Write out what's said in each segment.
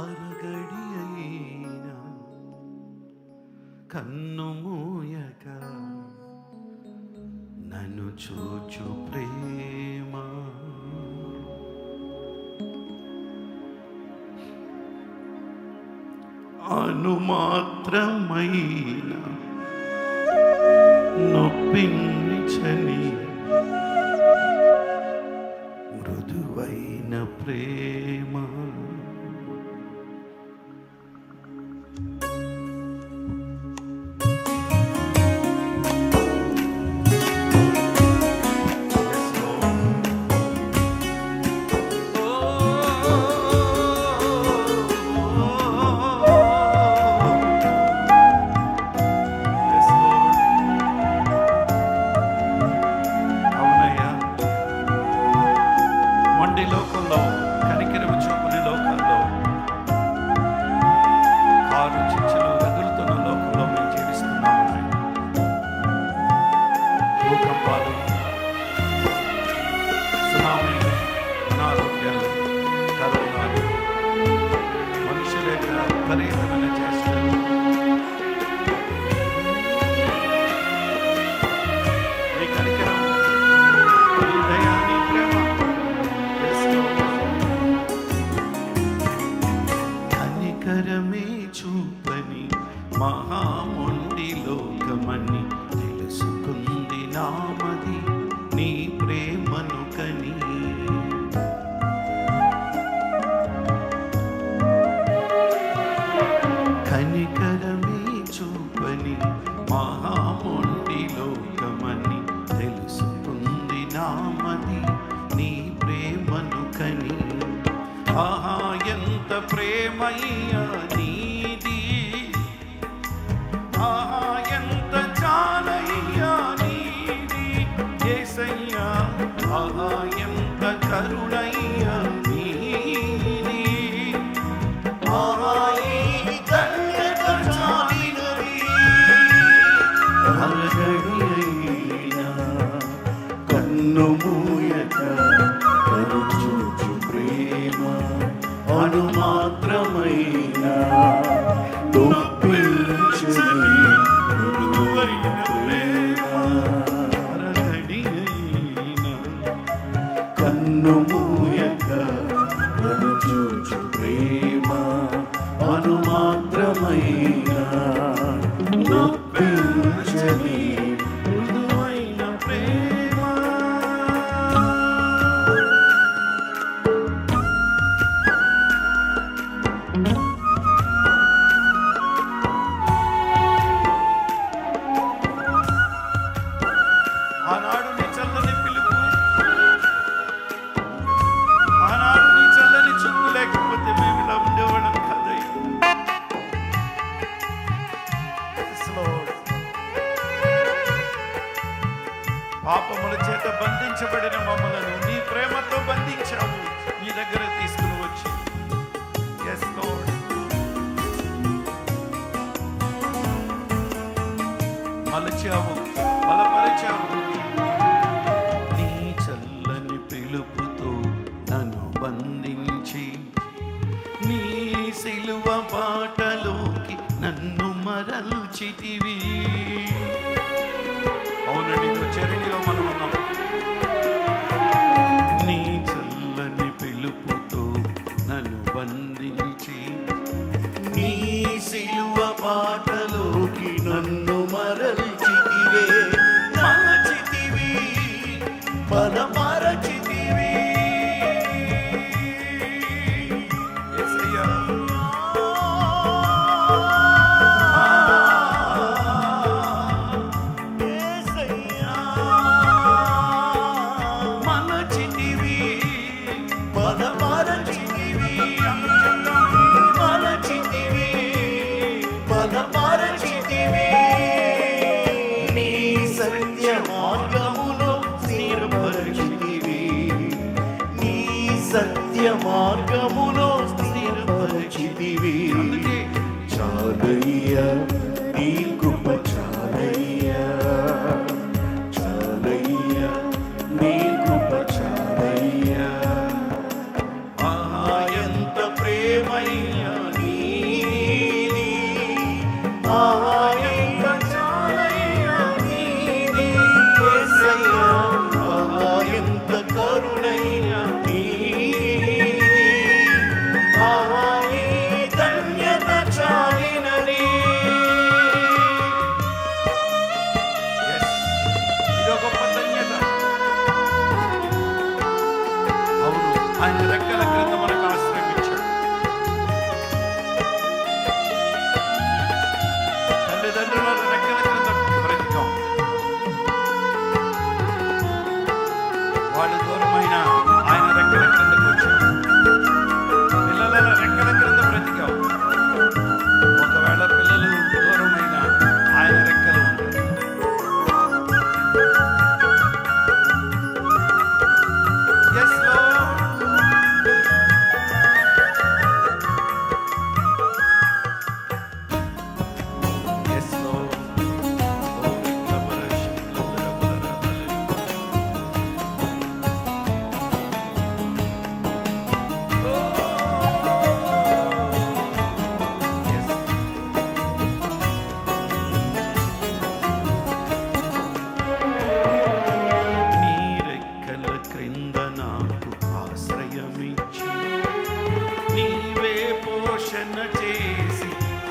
అరగడి అయినా కన్ను మూయక నన్ను చూచు ప్రేమ అనుమాత్రమైన నొప్పించని మృదువైన ప్రేమ లోకంలో కనికరము చూపుని లోకంలో కారు చిచ్చులు రగులుతున్న లోకంలో మేము జీవిస్తున్నాము. భూకంపాలు, సునామీలు, అనారోగ్యాలు, కరోనాలు, మనుషుల యొక్క విపరీతమైన చేష్టలు, మీ కనికరం, మీ దయా, మీ ప్రేమ కనికరమే చూపని మహామొండి లోకమని తెలుసుకుంది నామది నీ ప్రేమను కని. కనికరమే చూపని మహామొండి లోకమని తెలుసుకుంది నామది నీ ప్రేమను కని. ఆహా ఎంత ప్రేమయ్యా నీది, ఆహా ఎంత చాలయ్యా నీది యేసయ్యా, ఆహా ఎంత కరుణయ్యా నీది, ఆహా ఈ కన్యక చాలినది. అరగడి అయినా కన్ను మూయక కరుచూచు ప్రేమ అనుమాత్రమైన నొప్పించని మృదువైన ప్రేమ. అరగడి అయినా కన్ను మూయక కరుచూచు ప్రేమ అనుమాత్రమైన నొప్పించని మృదువైన ప్రేమ. ఆనాడు నీ చల్లని పిలుపు, ఆనాడు నీ చల్లని చూపు లేకపోతే మేము ఇలా ఉండేవాళ్ళం కదయ్యా. పాపముల చేత బంధించబడిన మమ్మలను నీ ప్రేమతో బంధించావు, నీ దగ్గర తీసుకుని వచ్చి. yes Lord, మలచావు, బలపరిచావు. నీ చల్లని పిలుపుతో నన్ను బంధించి నీ సిలువ బాటలోకి నన్ను మరల్చితివి. అవునండి, చరణిలో మనం ఉన్నాం. నీ చల్లని పిలుపుతో నన్ను బంధించి నీ సిలువ బాటలోకి నన్ను మరల్చితివే, మరచితివి, బలపరచితివి. యేసయ్యా, యేసయ్యా, మరచితివి, బలపరచితివి, మరచితివి, బలపరచితివి. నీ సత్య మార్గములో స్థిరపరచితివి, నీ సత్య మార్గములో స్థిరపరచితివి. చాలయ్యా నీ కృప, చాలయ్యా, చాలయ్యా నీ కృప, చాలయ్యా. ఆహా ఎంత ప్రేమయ్యా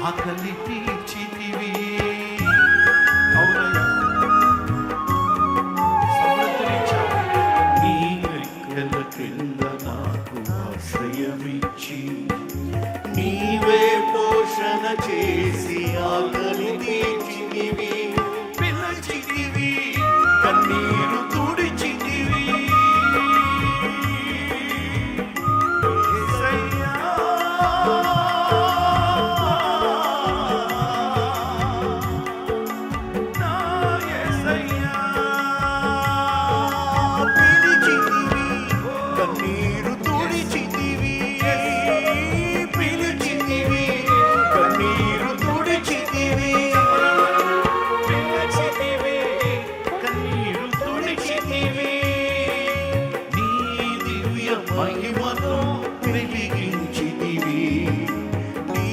ఆకలి తీర్చితివి. అవునయ్యా, సమృద్ధినిచ్చావు. నీ రెక్కల కింద నాకు ఆశ్రయమిచ్చి నీవే పోషణ చేసి ఆకలి తీర్చితివి. పిలిచితివి, కన్నీరు తుడిచితివి. యేసయ్యా. నా యేసయ్యా. పిలిచితివి, కన్నీరు తుడిచితివి. పిలిచితివి, కన్నీరు తుడిచితివి. పిలిచితివి, కన్నీరు తుడిచితివి. నీ దివ్య మహిమతో వెలిగించితివి. నీ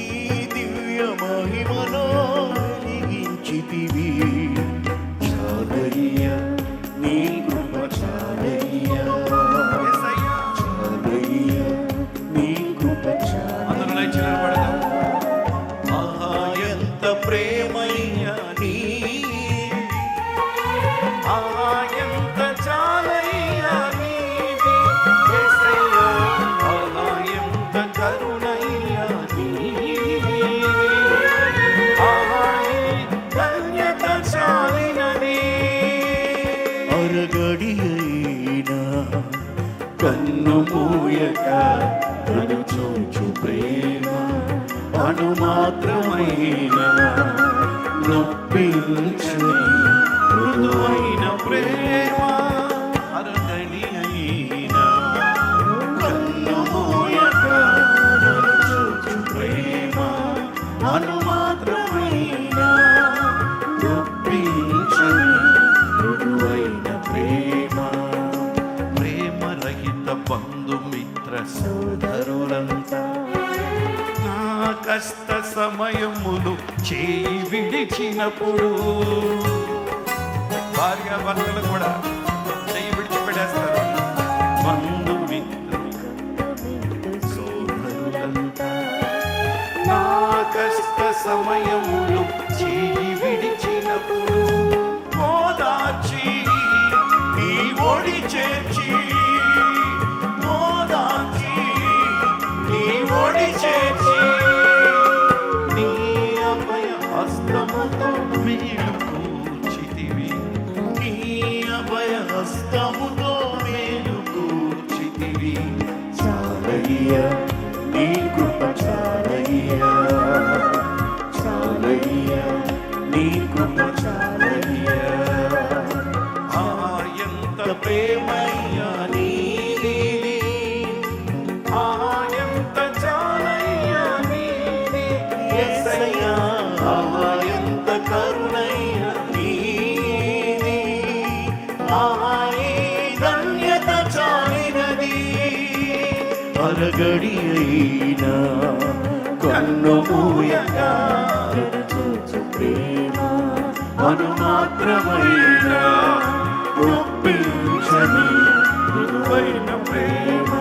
దివ్య మహిమలో వెలిగించితివి. చాలయ్యా నీ కృప చాలయ్యా. యేసయ్యా. చాలయ్యా నీ కృప చాలయ్యా. అందరూ లేచి నిలబడదాం. ఆహా ఎంత ప్రేమయ్యా నీ. ఆహా, ఎంత చాలయ్యా నీది. యేసయ్యా. ఆహా, ఎంత కరుణయ్యా నీది. ఆహా, ఈ ధన్యత చాలినది. అరగడి అయినా కన్ను మూయక నన్ను చూచు ప్రేమ అనుమాత్రమైన నొప్పించని మృదువైన ప్రేమ. అరగడి అయినా కన్ను మూయక నన్ను చూచు ప్రేమ అనుమాత్రమైన నొప్పించని మృదువైన ప్రేమ. ప్రేమరహిత బంధుమిత్ర సోదరులంతా నా కష్ట సమయములు చేయి విడిచినప్పుడు, భార్య భర్తలు కూడా చేయి విడిచిపెట్టేస్తారు. బంధుమిత్ర సోదరులంతా నా కష్ట సమయములు చేయి విడిచినప్పుడు ఓదార్చి నీ ఒడి చేర్చి ఓదార్చి నీ ఒడి చేర్చి నీ అభయ హస్తముతో మేలు కూర్చితివి. నీ అభయ హస్తముతో మేలు కూర్చితివి. చాలయ్యా నీ కృప చాలయ్యా. చాలయ్యా నీ కృప చాలయ్యా. ఆ ఎంత ప్రేమయ్యా నీది. ఆ ఎంత చాలయ్యా నీది. యేసయ్యా ఆహా ఎంత కరుణయ్యా నీది. ఆహా ఈ ధన్యత చాలినది. అరగడి అయినా కన్ను మూయగా నన్ను చూచు ప్రేమ అనుమాత్రమైన నొప్పించని మృదువైన ప్రేమ.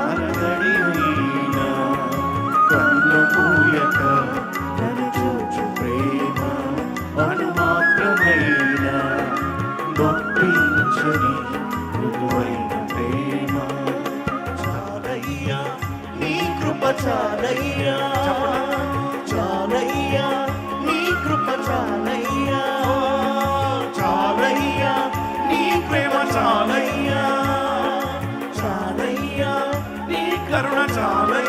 అరగడి అయినా కన్ను మూయక నన్ను చూచు ప్రేమ అనుమాత్రమైన నొప్పించని మృదువైన ప్రేమ. చాలయ్యా నీ కృప చాలయ్యా. చాలయ్యా నీ కృప చాలయ్యా. చాలయ్యా నీ ప్రేమ చాలయ్యా. చాలయ్యా నీ కరుణ చాలయ్యా.